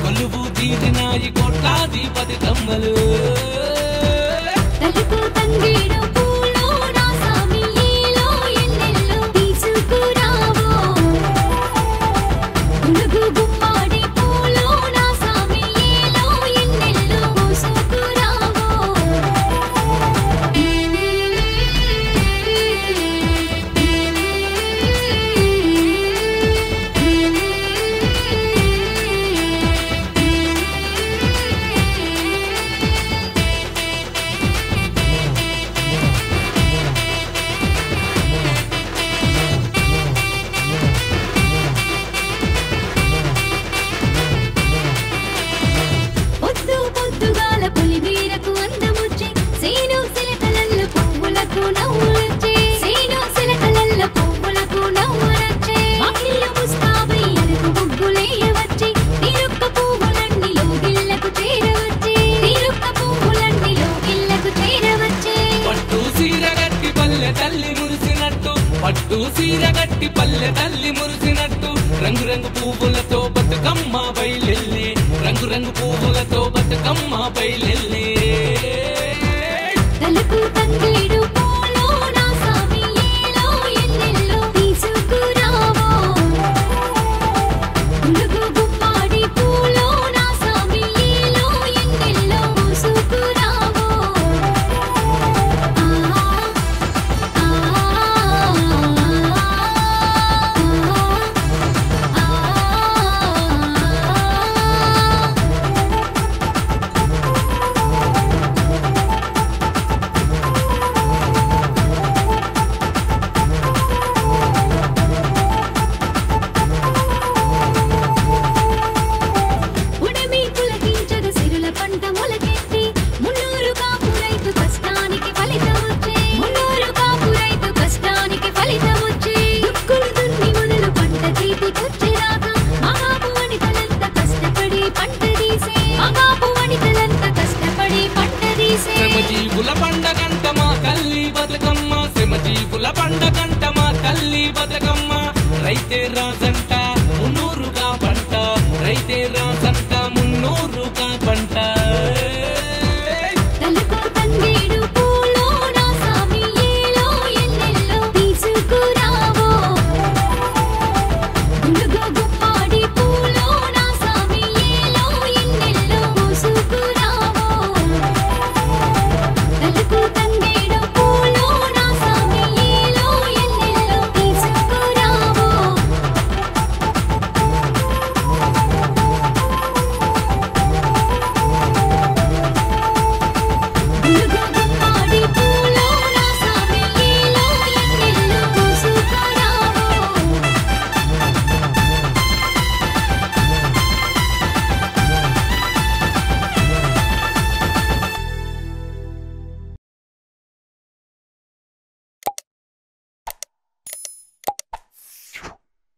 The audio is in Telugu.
కొలువు తీరినాయి కోట్లాది బతుకమ్మలు తలుపు తంగేడు పూలో నా సామి ఏలో ఎన్నెల్లో తీసుకురావో గునుగు గుమ్మాడి పూలో నా సామి ఏలో ఎన్నెల్లో మోసుకురావో పొద్దు పొద్దుగాల పులిమీరకు అందముచ్చి సీను సిలకలల్ల పువ్వులకు నవ్వులొచ్చే సీను సిలకలల్ల పువ్వులకు నవ్వులొచ్చే వాకిళ్ళ ముస్తాబై అరకు ముగ్గులేయవచ్చి నీరొక్క పువ్వులన్నీ లోగిళ్ళకు చేరవచ్చి నీరొక్క పువ్వులన్నీ లోగిళ్ళకు చేరవచ్చి పట్టు సీర గట్టి పల్లె తల్లి మురిసినట్టు పట్టు సీర గట్టి పల్లె తల్లి మురిసినట్టు రంగు రంగు పువ్వులతో బతుకమ్మ బయలెల్లే రంగు రంగు పువ్వులతో బతుకమ్మ బయలెల్లే